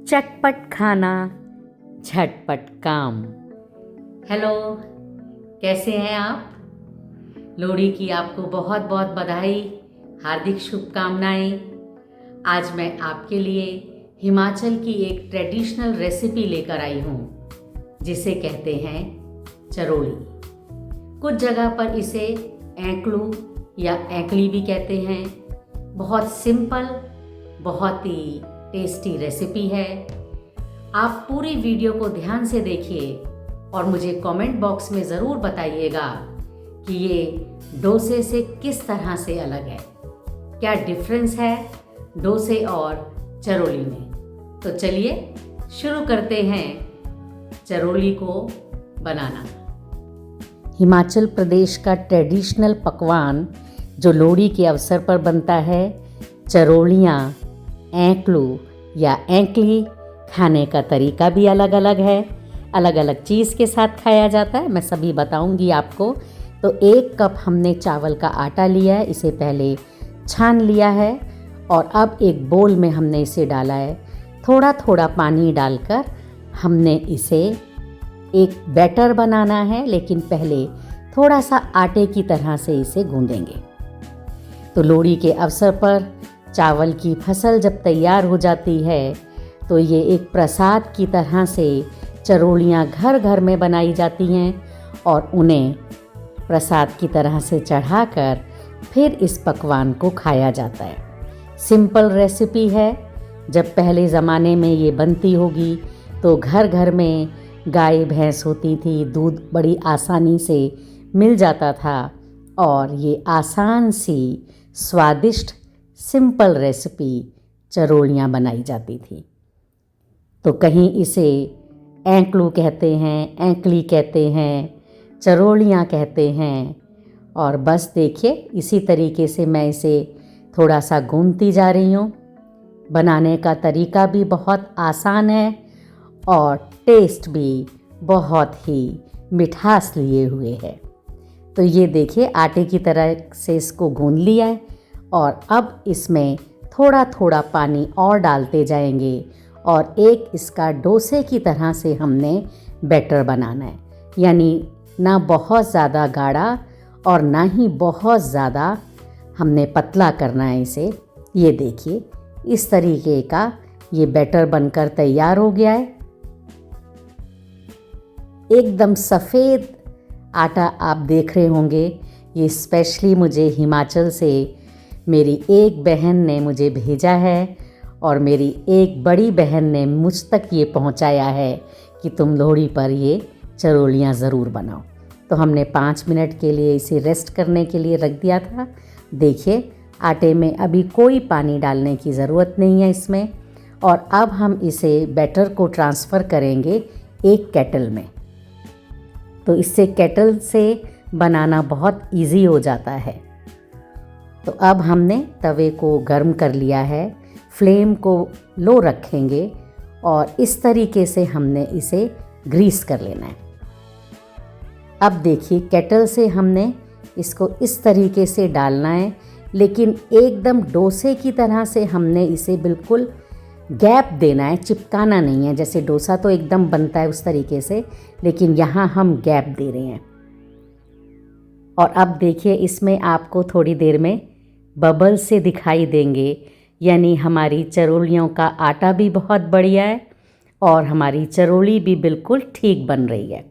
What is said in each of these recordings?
चटपट खाना झटपट काम। हेलो, कैसे हैं आप? लोहड़ी की आपको बहुत बहुत बधाई, हार्दिक शुभकामनाएं। आज मैं आपके लिए हिमाचल की एक ट्रेडिशनल रेसिपी लेकर आई हूँ जिसे कहते हैं चरोली। कुछ जगह पर इसे एंकलू या एंकली भी कहते हैं। बहुत सिंपल, बहुत ही टेस्टी रेसिपी है। आप पूरी वीडियो को ध्यान से देखिए और मुझे कमेंट बॉक्स में ज़रूर बताइएगा कि ये डोसे से किस तरह से अलग है, क्या डिफरेंस है डोसे और चरोली में। तो चलिए शुरू करते हैं चरोली को बनाना। हिमाचल प्रदेश का ट्रेडिशनल पकवान जो लोहड़ी के अवसर पर बनता है, चरोलियाँ, एंकलू या एंकली, खाने का तरीका भी अलग अलग है। अलग अलग चीज़ के साथ खाया जाता है, मैं सभी बताऊंगी आपको। तो 1 कप हमने चावल का आटा लिया है, इसे पहले छान लिया है और अब एक बोल में हमने इसे डाला है। थोड़ा थोड़ा पानी डालकर हमने इसे एक बैटर बनाना है, लेकिन पहले थोड़ा सा आटे की तरह से इसे गूंदेंगे। तो लोहड़ी के अवसर पर चावल की फसल जब तैयार हो जाती है तो ये एक प्रसाद की तरह से चरोलियाँ घर घर में बनाई जाती हैं और उन्हें प्रसाद की तरह से चढ़ाकर फिर इस पकवान को खाया जाता है। सिंपल रेसिपी है। जब पहले ज़माने में ये बनती होगी तो घर घर में गाय भैंस होती थी, दूध बड़ी आसानी से मिल जाता था और ये आसान सी स्वादिष्ट सिंपल रेसिपी चरोलियाँ बनाई जाती थी। तो कहीं इसे एंकलू कहते हैं, एंकली कहते हैं, चरोलियाँ कहते हैं। और बस देखिए, इसी तरीके से मैं इसे थोड़ा सा गूंथती जा रही हूँ। बनाने का तरीका भी बहुत आसान है और टेस्ट भी बहुत ही मिठास लिए हुए है। तो ये देखिए, आटे की तरह से इसको गूंथ लिया है और अब इसमें थोड़ा थोड़ा पानी और डालते जाएंगे और एक इसका डोसे की तरह से हमने बैटर बनाना है। यानी ना बहुत ज़्यादा गाढ़ा और ना ही बहुत ज़्यादा हमने पतला करना है इसे। ये देखिए, इस तरीके का ये बैटर बनकर तैयार हो गया है। एकदम सफ़ेद आटा आप देख रहे होंगे। ये स्पेशली मुझे हिमाचल से मेरी एक बहन ने मुझे भेजा है और मेरी एक बड़ी बहन ने मुझ तक ये पहुंचाया है कि तुम लोहड़ी पर ये चरोलियाँ ज़रूर बनाओ। तो हमने 5 मिनट के लिए इसे रेस्ट करने के लिए रख दिया था। देखिए, आटे में अभी कोई पानी डालने की ज़रूरत नहीं है इसमें। और अब हम इसे बैटर को ट्रांसफ़र करेंगे एक केटल में। तो इससे केटल से बनाना बहुत इजी हो जाता है। तो अब हमने तवे को गर्म कर लिया है, फ्लेम को लो रखेंगे और इस तरीके से हमने इसे ग्रीस कर लेना है। अब देखिए, केटल से हमने इसको इस तरीके से डालना है, लेकिन एकदम डोसे की तरह से हमने इसे बिल्कुल गैप देना है, चिपकाना नहीं है। जैसे डोसा तो एकदम बनता है उस तरीके से, लेकिन यहाँ हम गैप दे रहे हैं। और अब देखिए, इसमें आपको थोड़ी देर में बबल से दिखाई देंगे, यानी हमारी चरोलियों का आटा भी बहुत बढ़िया है और हमारी चरोली भी बिल्कुल ठीक बन रही है।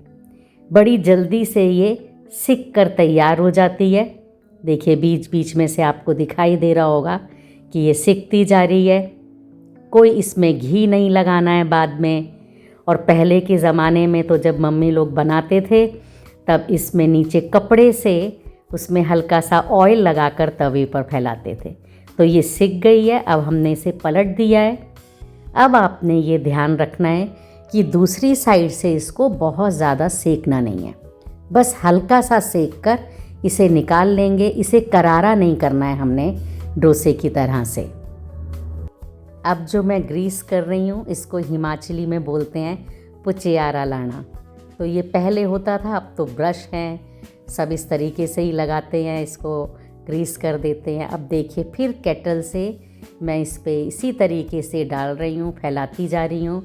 बड़ी जल्दी से ये सिक कर तैयार हो जाती है। देखिए, बीच बीच में से आपको दिखाई दे रहा होगा कि ये सिकती जा रही है। कोई इसमें घी नहीं लगाना है बाद में। और पहले के ज़माने में तो जब मम्मी लोग बनाते थे तब इसमें नीचे कपड़े से उसमें हल्का सा ऑयल लगाकर तवे पर फैलाते थे। तो ये सिक गई है। अब हमने इसे पलट दिया है। अब आपने ये ध्यान रखना है कि दूसरी साइड से इसको बहुत ज़्यादा सेकना नहीं है, बस हल्का सा सेक कर इसे निकाल लेंगे। इसे करारा नहीं करना है हमने, डोसे की तरह से। अब जो मैं ग्रीस कर रही हूँ, इसको हिमाचली में बोलते हैं पुचियारा लाना। तो ये पहले होता था, अब तो ब्रश हैं, सब इस तरीके से ही लगाते हैं, इसको ग्रीस कर देते हैं। अब देखिए, फिर केटल से मैं इस पे इसी तरीके से डाल रही हूँ, फैलाती जा रही हूँ।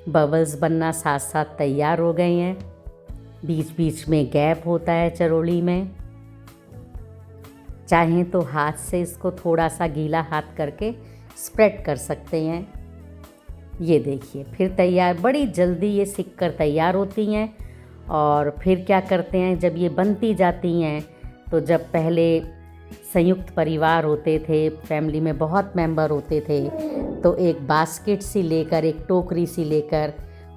बबल्स बनना साथ साथ तैयार हो गए हैं। बीच बीच में गैप होता है चरोली में। चाहें तो हाथ से इसको थोड़ा सा गीला हाथ करके स्प्रेड कर सकते हैं। ये देखिए फिर तैयार, बड़ी जल्दी ये सिक कर तैयार होती हैं। और फिर क्या करते हैं, जब ये बनती जाती हैं तो जब पहले संयुक्त परिवार होते थे, फैमिली में बहुत मेंबर होते थे, तो एक बास्केट सी लेकर, एक टोकरी सी लेकर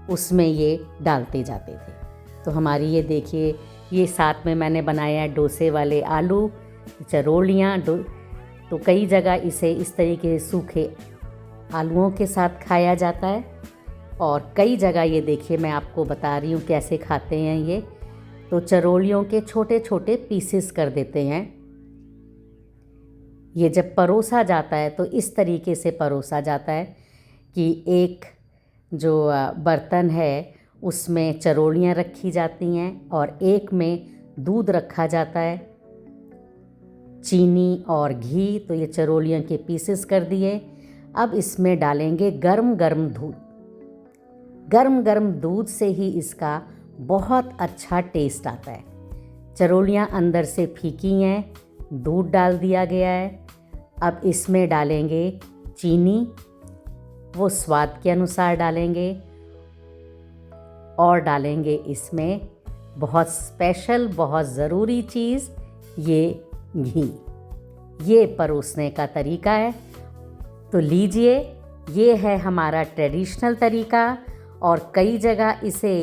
उसमें ये डालते जाते थे। तो हमारी ये देखिए, ये साथ में मैंने बनाया है डोसे वाले आलू, चरोलियाँ। तो कई जगह इसे इस तरीके से सूखे आलूओं के साथ खाया जाता है, और कई जगह ये देखिए मैं आपको बता रही हूँ कैसे खाते हैं ये। तो चरोलियों के छोटे छोटे पीसेस कर देते हैं। ये जब परोसा जाता है तो इस तरीके से परोसा जाता है कि एक जो बर्तन है उसमें चरोलियाँ रखी जाती हैं और एक में दूध रखा जाता है, चीनी और घी। तो ये चरोलियों के पीसेस कर दिए। अब इसमें डालेंगे गरम गरम दूध। गरम गरम दूध से ही इसका बहुत अच्छा टेस्ट आता है। चरोलियाँ अंदर से फीकी हैं, दूध डाल दिया गया है। अब इसमें डालेंगे चीनी, वो स्वाद के अनुसार डालेंगे, और डालेंगे इसमें बहुत स्पेशल, बहुत ज़रूरी चीज़, ये घी। ये परोसने का तरीका है। तो लीजिए, ये है हमारा ट्रेडिशनल तरीका, और कई जगह इसे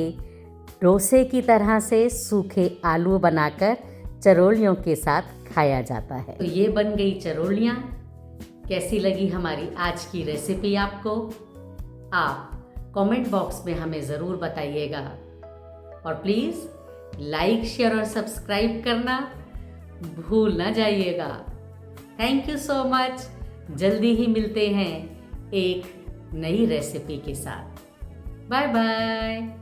डोसे की तरह से सूखे आलू बनाकर चरोलियों के साथ खाया जाता है। तो ये बन गई चरोलियाँ। कैसी लगी हमारी आज की रेसिपी आपको? आप कमेंट बॉक्स में हमें ज़रूर बताइएगा, और प्लीज़ लाइक, शेयर और सब्सक्राइब करना भूल ना जाइएगा। Thank you so much. जल्दी ही मिलते हैं एक नई रेसिपी के साथ। Bye bye.